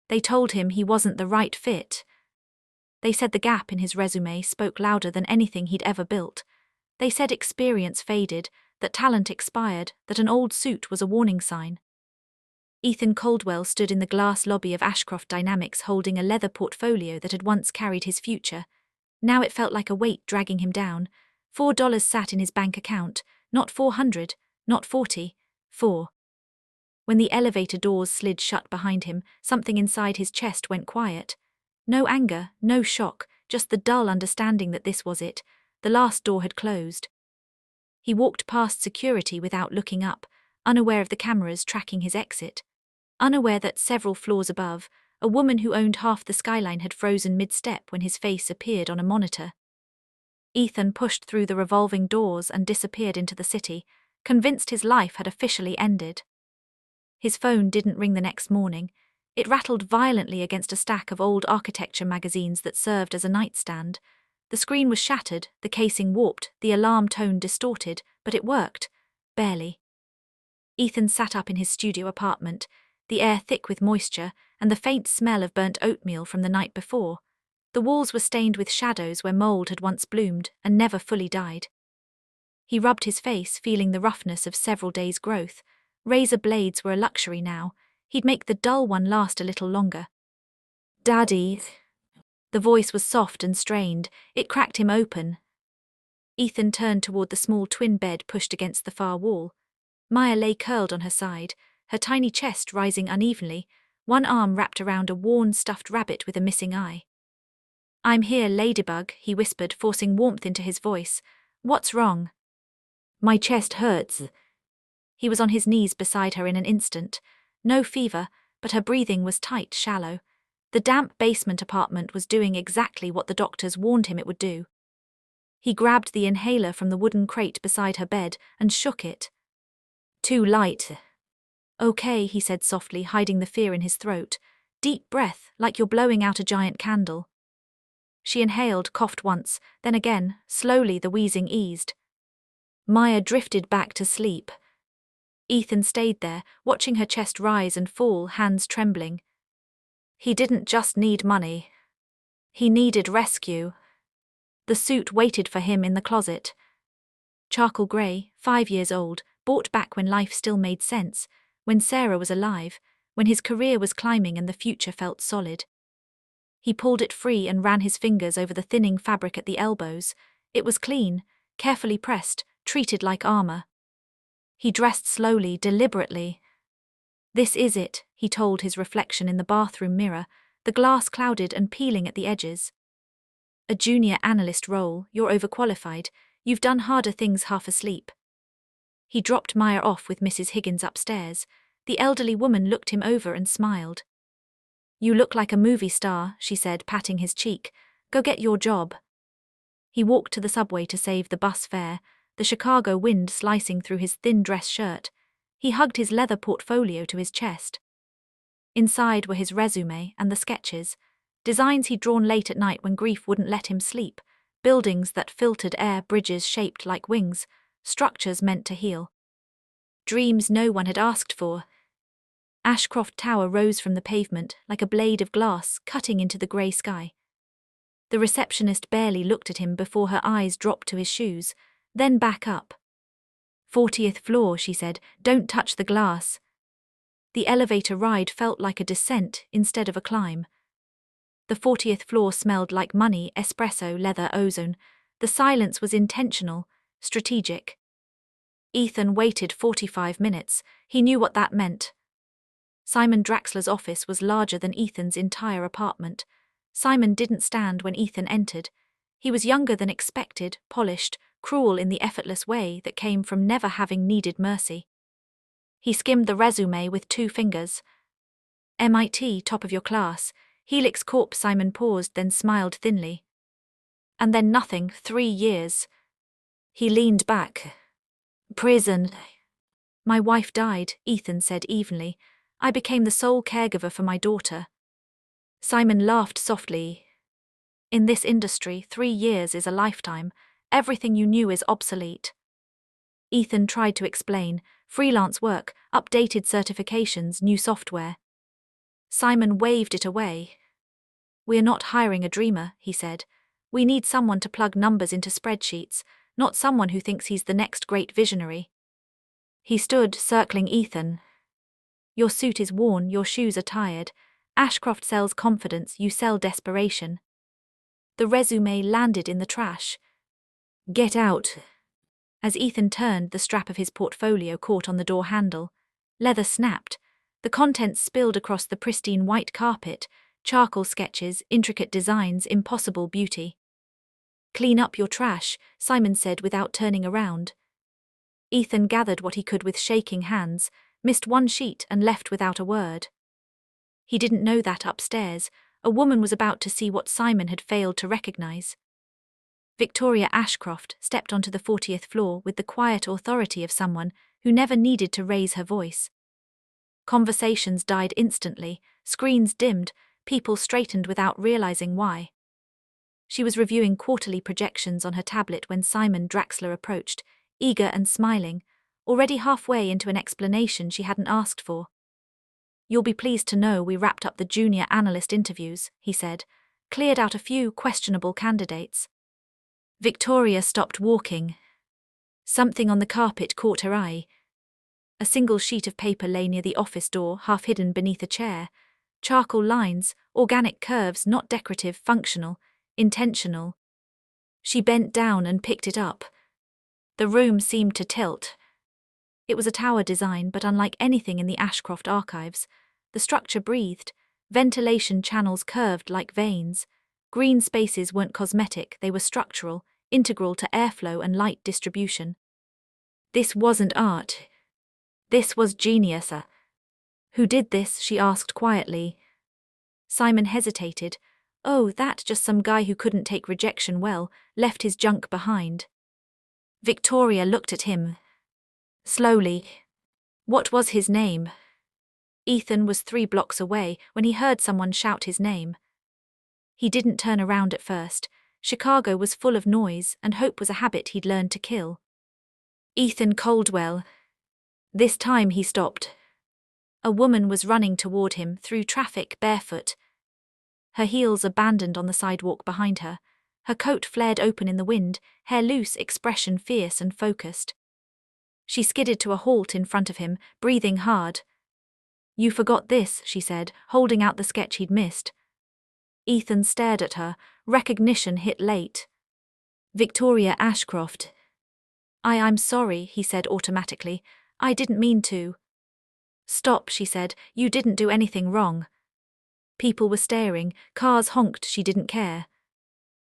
They told him he wasn't the right fit. They said the gap in his resume spoke louder than anything he'd ever built. They said experience faded, that talent expired, that an old suit was a warning sign. Ethan Caldwell stood in the glass lobby of Ashcroft Dynamics holding a leather portfolio that had once carried his future. Now it felt like a weight dragging him down. $4 sat in his bank account, not 400, not 40, 4. When the elevator doors slid shut behind him, something inside his chest went quiet. No anger, no shock, just the dull understanding that this was it. The last door had closed. He walked past security without looking up, unaware of the cameras tracking his exit. Unaware that several floors above, a woman who owned half the skyline had frozen mid-step when his face appeared on a monitor. Ethan pushed through the revolving doors and disappeared into the city, convinced his life had officially ended. His phone didn't ring the next morning. It rattled violently against a stack of old architecture magazines that served as a nightstand. The screen was shattered, the casing warped, the alarm tone distorted, but it worked. Barely. Ethan sat up in his studio apartment, the air thick with moisture and the faint smell of burnt oatmeal from the night before. The walls were stained with shadows where mold had once bloomed and never fully died. He rubbed his face, feeling the roughness of several days' growth. Razor blades were a luxury now. He'd make the dull one last a little longer. "Daddy." The voice was soft and strained. It cracked him open. Ethan turned toward the small twin bed pushed against the far wall. Maya lay curled on her side, her tiny chest rising unevenly, one arm wrapped around a worn stuffed rabbit with a missing eye. "I'm here, Ladybug," he whispered, forcing warmth into his voice. "What's wrong?" "My chest hurts." He was on his knees beside her in an instant. No fever, but her breathing was tight, shallow. The damp basement apartment was doing exactly what the doctors warned him it would do. He grabbed the inhaler from the wooden crate beside her bed and shook it. "Too light." "Okay," he said softly, hiding the fear in his throat. "Deep breath, like you're blowing out a giant candle." She inhaled, coughed once, then again. Slowly the wheezing eased. Maya drifted back to sleep. Ethan stayed there, watching her chest rise and fall, hands trembling. He didn't just need money. He needed rescue. The suit waited for him in the closet. Charcoal grey, 5 years old, bought back when life still made sense, when Sarah was alive, when his career was climbing and the future felt solid. He pulled it free and ran his fingers over the thinning fabric at the elbows. It was clean, carefully pressed, treated like armor. He dressed slowly, deliberately. "This is it," he told his reflection in the bathroom mirror, the glass clouded and peeling at the edges. "A junior analyst role, you're overqualified. You've done harder things half asleep." He dropped Maya off with Mrs. Higgins upstairs. The elderly woman looked him over and smiled. "You look like a movie star," she said, patting his cheek. "Go get your job." He walked to the subway to save the bus fare, the Chicago wind slicing through his thin dress shirt. He hugged his leather portfolio to his chest. Inside were his resume and the sketches, designs he'd drawn late at night when grief wouldn't let him sleep, buildings that filtered air, bridges shaped like wings, structures meant to heal. Dreams no one had asked for. Ashcroft Tower rose from the pavement like a blade of glass cutting into the grey sky. The receptionist barely looked at him before her eyes dropped to his shoes, then back up. 40th floor, she said. "Don't touch the glass." The elevator ride felt like a descent instead of a climb. The 40th floor smelled like money, espresso, leather, ozone. The silence was intentional, strategic. Ethan waited 45 minutes. He knew what that meant. Simon Draxler's office was larger than Ethan's entire apartment. Simon didn't stand when Ethan entered. He was younger than expected, polished, cruel in the effortless way that came from never having needed mercy. He skimmed the resume with 2 fingers. MIT, top of your class. Helix Corp. Simon paused, then smiled thinly. And then nothing, 3 years. He leaned back. "Prison." "My wife died," Ethan said evenly. "I became the sole caregiver for my daughter." Simon laughed softly. "In this industry, 3 years is a lifetime. Everything you knew is obsolete." Ethan tried to explain. Freelance work, updated certifications, new software. Simon waved it away. "We're not hiring a dreamer," he said. "We need someone to plug numbers into spreadsheets, not someone who thinks he's the next great visionary." He stood, circling Ethan. "Your suit is worn, your shoes are tired. Ashcroft sells confidence, you sell desperation." The resume landed in the trash. "Get out." As Ethan turned, the strap of his portfolio caught on the door handle. Leather snapped. The contents spilled across the pristine white carpet, charcoal sketches, intricate designs, impossible beauty. "Clean up your trash," Simon said without turning around. Ethan gathered what he could with shaking hands, missed one sheet and left without a word. He didn't know that upstairs, a woman was about to see what Simon had failed to recognize. Victoria Ashcroft stepped onto the 40th floor with the quiet authority of someone who never needed to raise her voice. Conversations died instantly, screens dimmed, people straightened without realizing why. She was reviewing quarterly projections on her tablet when Simon Draxler approached, eager and smiling, already halfway into an explanation she hadn't asked for. "You'll be pleased to know we wrapped up the junior analyst interviews," he said, "cleared out a few questionable candidates." Victoria stopped walking. Something on the carpet caught her eye. A single sheet of paper lay near the office door, half hidden beneath a chair. Charcoal lines, organic curves, not decorative, functional, intentional. She bent down and picked it up. The room seemed to tilt. It was a tower design, but unlike anything in the Ashcroft archives. The structure breathed, ventilation channels curved like veins. Green spaces weren't cosmetic, they were structural, integral to airflow and light distribution. This wasn't art. This was genius. "Who did this?" she asked quietly. Simon hesitated. "Oh, that just some guy who couldn't take rejection well, left his junk behind." Victoria looked at him. Slowly. "What was his name?" Ethan was 3 blocks away when he heard someone shout his name. He didn't turn around at first. Chicago was full of noise, and hope was a habit he'd learned to kill. "Ethan Caldwell." This time he stopped. A woman was running toward him through traffic barefoot. Her heels abandoned on the sidewalk behind her. Her coat flared open in the wind, hair loose, expression fierce and focused. She skidded to a halt in front of him, breathing hard. "You forgot this," she said, holding out the sketch he'd missed. Ethan stared at her. Recognition hit late. "Victoria Ashcroft." I'm sorry," he said automatically. "I didn't mean to." "Stop," she said. "You didn't do anything wrong." People were staring, cars honked, she didn't care.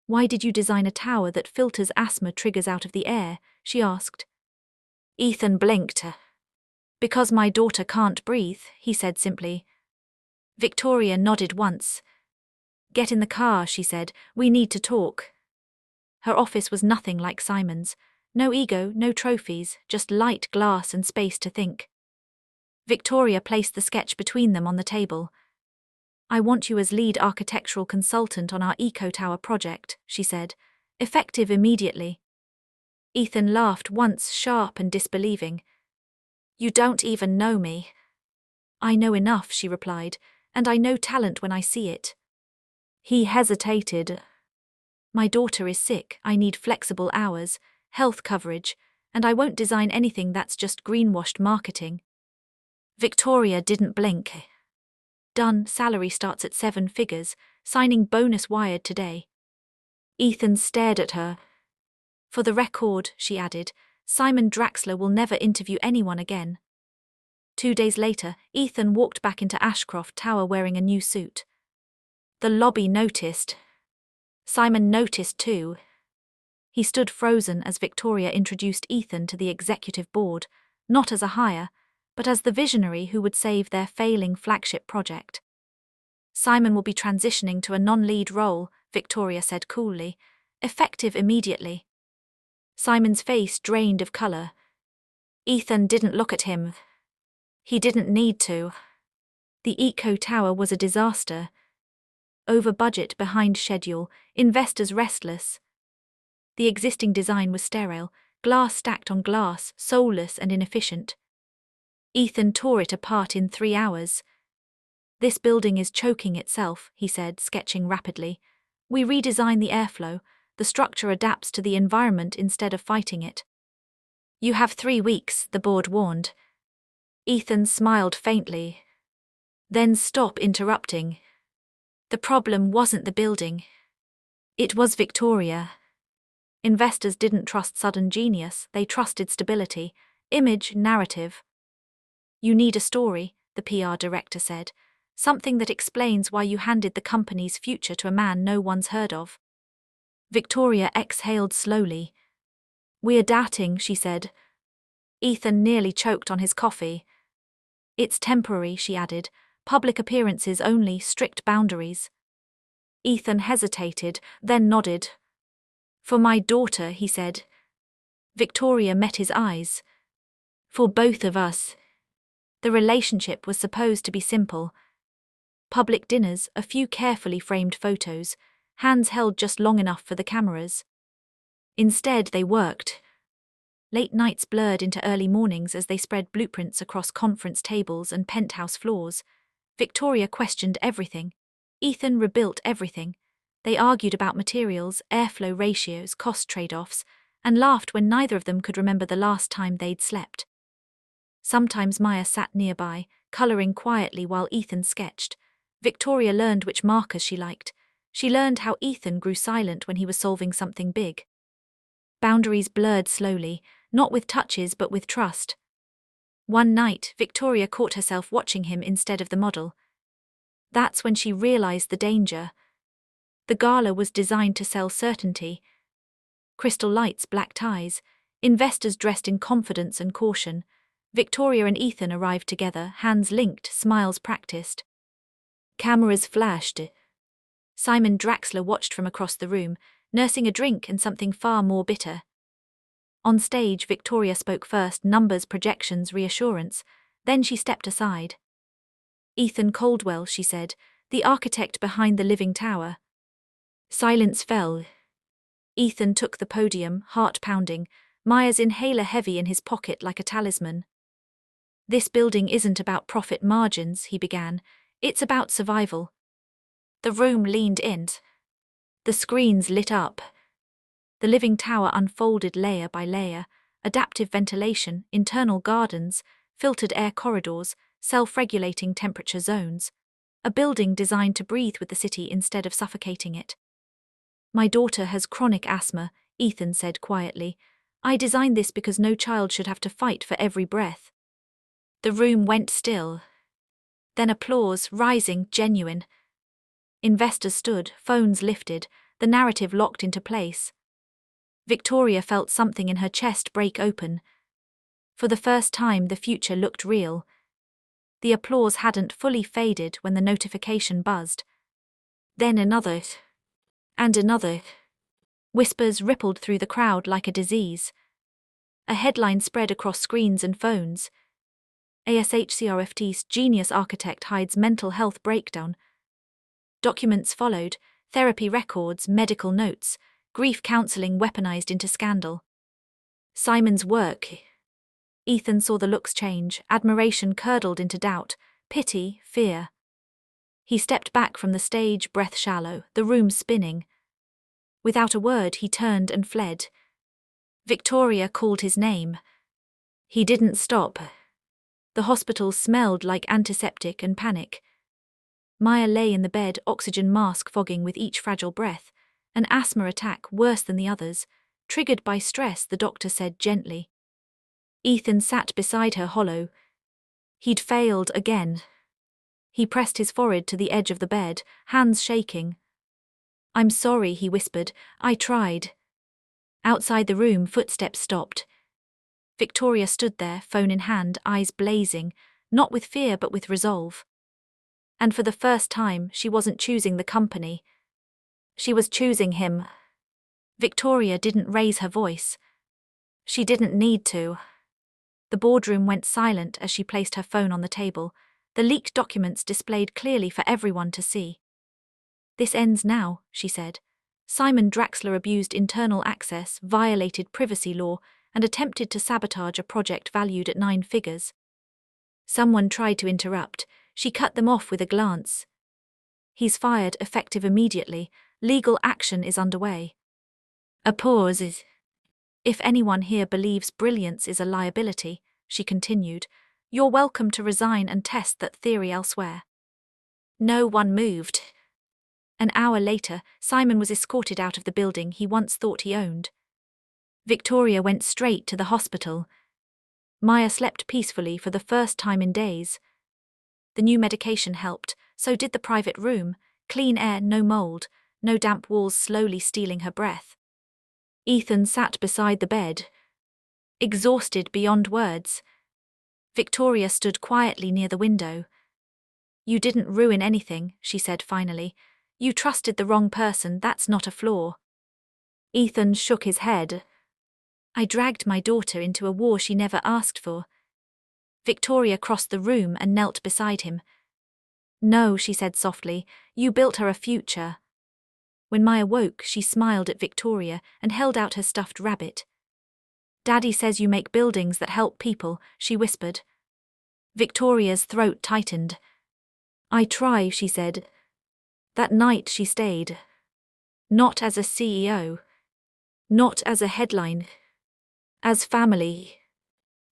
"Why did you design a tower that filters asthma triggers out of the air?" she asked. Ethan blinked. "Because my daughter can't breathe," he said simply. Victoria nodded once. "Get in the car," she said. "We need to talk." Her office was nothing like Simon's. No ego, no trophies, just light glass and space to think. Victoria placed the sketch between them on the table. "I want you as lead architectural consultant on our eco-tower project," she said. "Effective immediately." Ethan laughed once, sharp and disbelieving. "You don't even know me." "I know enough," she replied, "and I know talent when I see it." He hesitated. "My daughter is sick, I need flexible hours, health coverage, and I won't design anything that's just greenwashed marketing." Victoria didn't blink. "Done, salary starts at 7 figures, signing bonus wired today." Ethan stared at her. "For the record," she added, "Simon Draxler will never interview anyone again." 2 days later, Ethan walked back into Ashcroft Tower wearing a new suit. The lobby noticed. Simon noticed too. He stood frozen as Victoria introduced Ethan to the executive board, not as a hire, but as the visionary who would save their failing flagship project. "Simon will be transitioning to a non-lead role," Victoria said coolly, "effective immediately." Simon's face drained of color. Ethan didn't look at him. He didn't need to. The Eco Tower was a disaster. Over budget, behind schedule, investors restless. The existing design was sterile, glass stacked on glass, soulless and inefficient. Ethan tore it apart in 3 hours. This building is choking itself, he said, sketching rapidly. We redesign the airflow. The structure adapts to the environment instead of fighting it. You have 3 weeks, the board warned. Ethan smiled faintly. Then stop interrupting. The problem wasn't the building. It was Victoria. Investors didn't trust sudden genius, they trusted stability, image, narrative. You need a story, the PR director said. Something that explains why you handed the company's future to a man no one's heard of. Victoria exhaled slowly. We're doubting, she said. Ethan nearly choked on his coffee. It's temporary, she added. Public appearances only, strict boundaries. Ethan hesitated, then nodded. For my daughter, he said. Victoria met his eyes. For both of us. The relationship was supposed to be simple. Public dinners, a few carefully framed photos, hands held just long enough for the cameras. Instead, they worked. Late nights blurred into early mornings as they spread blueprints across conference tables and penthouse floors. Victoria questioned everything. Ethan rebuilt everything. They argued about materials, airflow ratios, cost trade-offs, and laughed when neither of them could remember the last time they'd slept. Sometimes Maya sat nearby, colouring quietly while Ethan sketched. Victoria learned which markers she liked. She learned how Ethan grew silent when he was solving something big. Boundaries blurred slowly, not with touches but with trust. One night, Victoria caught herself watching him instead of the model. That's when she realized the danger. The gala was designed to sell certainty. Crystal lights, black ties, investors dressed in confidence and caution. Victoria and Ethan arrived together, hands linked, smiles practiced. Cameras flashed. Simon Draxler watched from across the room, nursing a drink and something far more bitter. On stage, Victoria spoke first, numbers, projections, reassurance. Then she stepped aside. Ethan Caldwell, she said, the architect behind the Living Tower. Silence fell. Ethan took the podium, heart pounding, Maya's inhaler heavy in his pocket like a talisman. This building isn't about profit margins, he began. It's about survival. The room leaned in. The screens lit up. The Living Tower unfolded layer by layer, adaptive ventilation, internal gardens, filtered air corridors, self-regulating temperature zones. A building designed to breathe with the city instead of suffocating it. My daughter has chronic asthma, Ethan said quietly. I designed this because no child should have to fight for every breath. The room went still. Then applause, rising, genuine. Investors stood, phones lifted, the narrative locked into place. Victoria felt something in her chest break open. For the first time, the future looked real. The applause hadn't fully faded when the notification buzzed. Then another. And another. Whispers rippled through the crowd like a disease. A headline spread across screens and phones. ASHCRFT's genius architect hides mental health breakdown. Documents followed, therapy records, medical notes, grief counseling weaponized into scandal. Simon's work. Ethan saw the looks change, admiration curdled into doubt, pity, fear. He stepped back from the stage, breath shallow, the room spinning. Without a word, he turned and fled. Victoria called his name. He didn't stop. The hospital smelled like antiseptic and panic. Maya lay in the bed, oxygen mask fogging with each fragile breath. An asthma attack worse than the others, triggered by stress, the doctor said gently. Ethan sat beside her, hollow. He'd failed again. He pressed his forehead to the edge of the bed, hands shaking. I'm sorry, he whispered. I tried. Outside the room, footsteps stopped. Victoria stood there, phone in hand, eyes blazing, not with fear but with resolve. And for the first time, she wasn't choosing the company. She was choosing him. Victoria didn't raise her voice. She didn't need to. The boardroom went silent as she placed her phone on the table, the leaked documents displayed clearly for everyone to see. This ends now, she said. Simon Draxler abused internal access, violated privacy law, and attempted to sabotage a project valued at 9 figures. Someone tried to interrupt. She cut them off with a glance. He's fired, effective immediately. Legal action is underway. A pause. If anyone here believes brilliance is a liability, she continued, you're welcome to resign and test that theory elsewhere. No one moved. An hour later, Simon was escorted out of the building he once thought he owned. Victoria went straight to the hospital. Maya slept peacefully for the first time in days. The new medication helped, so did the private room, clean air, no mold, no damp walls slowly stealing her breath. Ethan sat beside the bed, exhausted beyond words. Victoria stood quietly near the window. You didn't ruin anything, she said finally. You trusted the wrong person, that's not a flaw. Ethan shook his head. I dragged my daughter into a war she never asked for. Victoria crossed the room and knelt beside him. No, she said softly, you built her a future. When Maya woke, she smiled at Victoria and held out her stuffed rabbit. Daddy says you make buildings that help people, she whispered. Victoria's throat tightened. I try, she said. That night she stayed. Not as a CEO. Not as a headline. As family.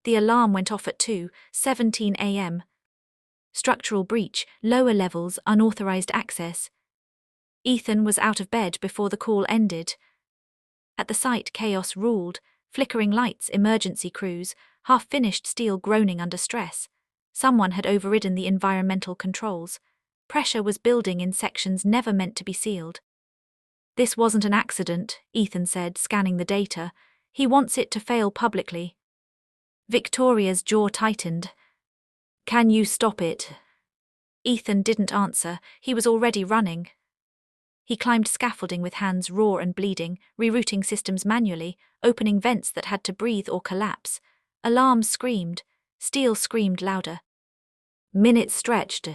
The alarm went off at 2:17 a.m. Structural breach, lower levels, unauthorized access. Ethan was out of bed before the call ended. At the site, chaos ruled, flickering lights, emergency crews, half-finished steel groaning under stress. Someone had overridden the environmental controls. Pressure was building in sections never meant to be sealed. This wasn't an accident, Ethan said, scanning the data. He wants it to fail publicly. Victoria's jaw tightened. Can you stop it? Ethan didn't answer. He was already running. He climbed scaffolding with hands raw and bleeding, rerouting systems manually, opening vents that had to breathe or collapse. Alarms screamed. Steel screamed louder. Minutes stretched.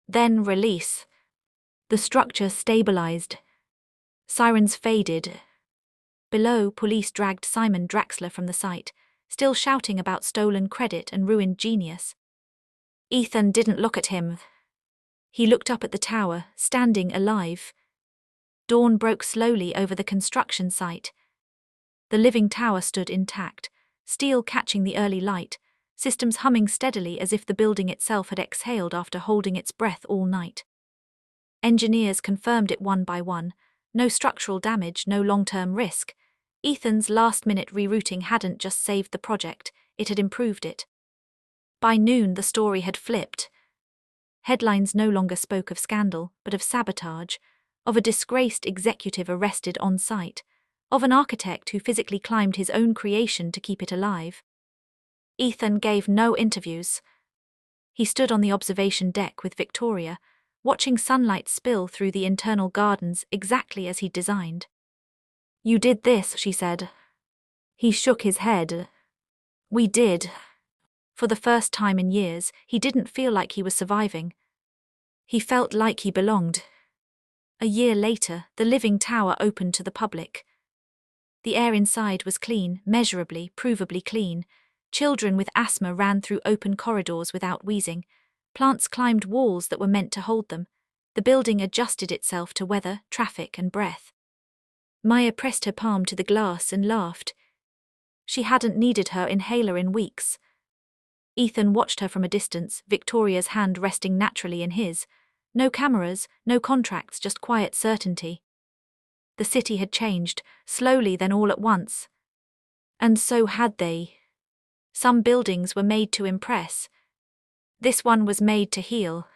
Then release. The structure stabilized. Sirens faded. Below, police dragged Simon Draxler from the site, still shouting about stolen credit and ruined genius. Ethan didn't look at him. He looked up at the tower, standing alive. Dawn broke slowly over the construction site. The living tower stood intact, steel catching the early light, systems humming steadily as if the building itself had exhaled after holding its breath all night. Engineers confirmed it one by one. No structural damage, no long-term risk. Ethan's last-minute rerouting hadn't just saved the project, it had improved it. By noon, the story had flipped. Headlines no longer spoke of scandal, but of sabotage, of a disgraced executive arrested on site, of an architect who physically climbed his own creation to keep it alive. Ethan gave no interviews. He stood on the observation deck with Victoria, watching sunlight spill through the internal gardens exactly as he'd designed. You did this, she said. He shook his head. We did. For the first time in years, he didn't feel like he was surviving. He felt like he belonged. A year later, the living tower opened to the public. The air inside was clean, measurably, provably clean. Children with asthma ran through open corridors without wheezing. Plants climbed walls that were meant to hold them. The building adjusted itself to weather, traffic, and breath. Maya pressed her palm to the glass and laughed. She hadn't needed her inhaler in weeks. Ethan watched her from a distance, Victoria's hand resting naturally in his. No cameras, no contracts, just quiet certainty. The city had changed, slowly then all at once. And so had they. Some buildings were made to impress. This one was made to heal.